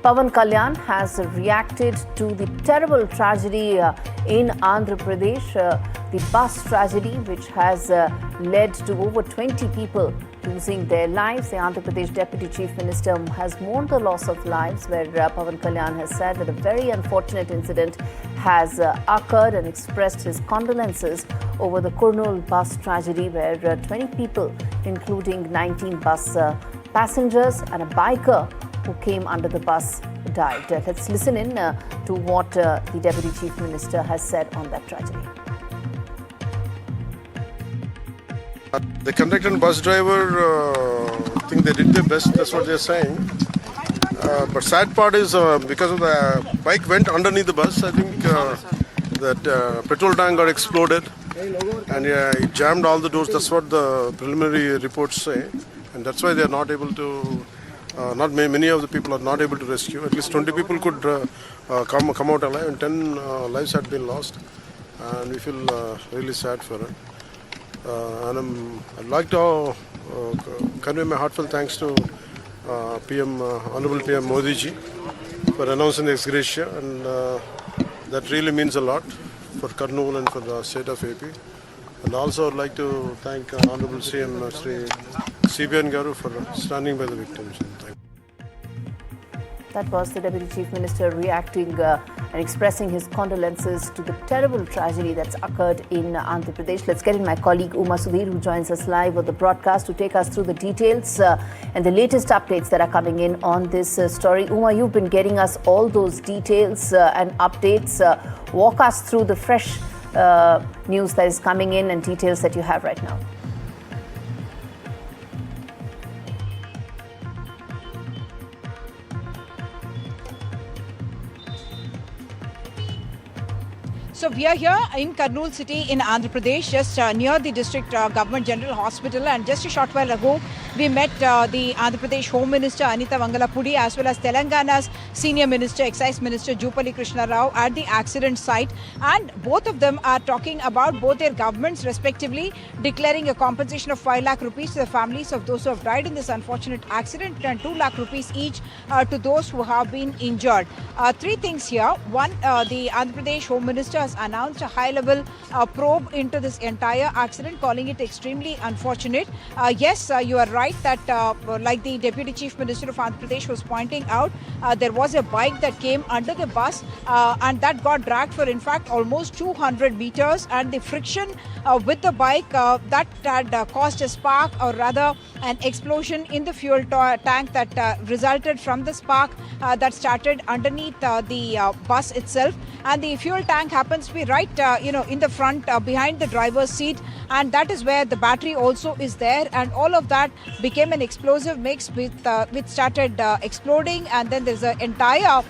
Pawan Kalyan has reacted to the terrible tragedy in Andhra Pradesh, the bus tragedy which has led to over 20 people losing their lives. The Andhra Pradesh Deputy Chief Minister has mourned the loss of lives, where Pawan Kalyan has said that a very unfortunate incident has occurred and expressed his condolences over the Kurnool bus tragedy, where 20 people, including 19 bus passengers and a biker who came under the bus, died. Let's listen in to what the Deputy Chief Minister has said on that tragedy. The conductor and bus driver, I think they did their best, that's what they're saying. But sad part is because of the bike went underneath the bus, I think that petrol tank got exploded and it jammed all the doors. That's what the preliminary reports say. And that's why they are not able to, many of the people are not able to rescue. At least 20 people could come out alive, and 10 lives had been lost. And we feel really sad for it. And I'd like to convey my heartfelt thanks to Honorable PM Modi ji for announcing the ex gratia, and that really means a lot for Kurnool and for the state of AP. And also I'd like to thank Honorable CM Sri CBN Garu for standing by the victims. That was the Deputy Chief Minister reacting and expressing his condolences to the terrible tragedy that's occurred in Andhra Pradesh. Let's get in my colleague Uma Sudhir, who joins us live on the broadcast to take us through the details and the latest updates that are coming in on this story. Uma, you've been getting us all those details and updates. Walk us through the fresh news that is coming in and details that you have right now. So we are here in Kurnool city in Andhra Pradesh, just near the district government general hospital, and just a short while ago we met the Andhra Pradesh Home Minister Anita Vangalapudi as well as Telangana's Senior Minister, Excise Minister Jupalli Krishna Rao at the accident site, and both of them are talking about both their governments respectively declaring a compensation of 5 lakh rupees to the families of those who have died in this unfortunate accident and 2 lakh rupees each to those who have been injured. Three things here. One, the Andhra Pradesh Home Minister has announced a high-level probe into this entire accident, calling it extremely unfortunate. Yes, you are right that like the Deputy Chief Minister of Andhra Pradesh was pointing out, there was a bike that came under the bus and that got dragged for in fact almost 200 meters, and the friction with the bike that had caused a spark, or rather an explosion in the fuel tank that resulted from the spark that started underneath the bus itself, and the fuel tank happens to be right in the front behind the driver's seat, and that is where the battery also is there, and all of that became an explosive mix which started exploding, and then there's an entire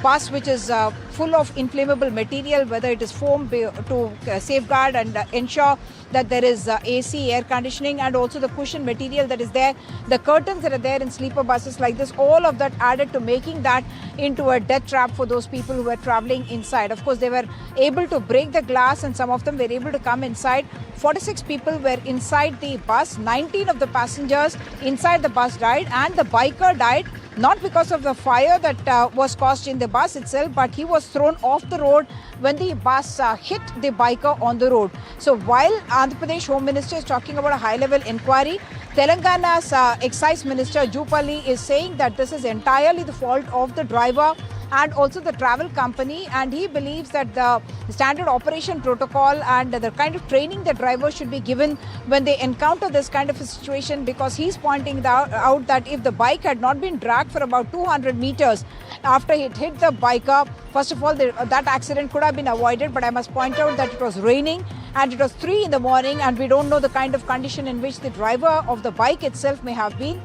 bus which is full of inflammable material, whether it is foam to safeguard and ensure that there is AC, air conditioning, and also the cushion material that is there, the curtains that are there in sleeper buses like this, all of that added to making that into a death trap for those people who were traveling inside. Of course, they were able to break the glass and some of them were able to come inside. 46 people were inside the bus, 19 of the passengers inside the bus died, and the biker died not because of the fire that was caused in the bus itself, but he was thrown off the road when the bus hit the biker on the road. So while Andhra Pradesh Home Minister is talking about a high-level inquiry, Telangana's Excise Minister Jupalli is saying that this is entirely the fault of the driver and also the travel company, and he believes that the standard operation protocol and the kind of training that drivers should be given when they encounter this kind of a situation, because he's pointing out that if the bike had not been dragged for about 200 meters after it hit the biker, first of all that accident could have been avoided, but I must point out that it was raining and it was 3 in the morning, and we don't know the kind of condition in which the driver of the bike itself may have been.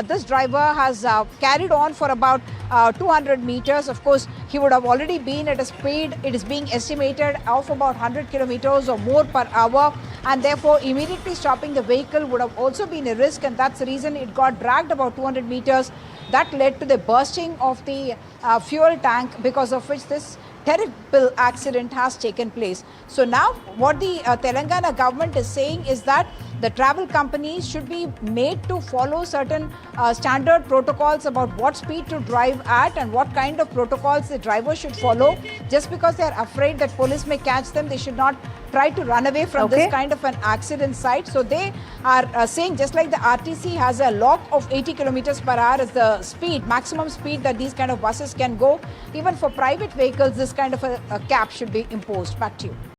This driver has carried on for about 200 meters. Of course, he would have already been at a speed, it is being estimated, of about 100 kilometers or more per hour, and therefore immediately stopping the vehicle would have also been a risk, and that's the reason it got dragged about 200 meters. That led to the bursting of the fuel tank, because of which this terrible accident has taken place. So now what the Telangana government is saying is that the travel companies should be made to follow certain standard protocols about what speed to drive at and what kind of protocols the driver should follow. Just because they are afraid that police may catch them, they should not try to run away from this kind of an accident site. So they are saying, just like the RTC has a lock of 80 kilometers per hour as the speed, maximum speed that these kind of buses can go, even for private vehicles, this kind of a cap should be imposed. Back to you.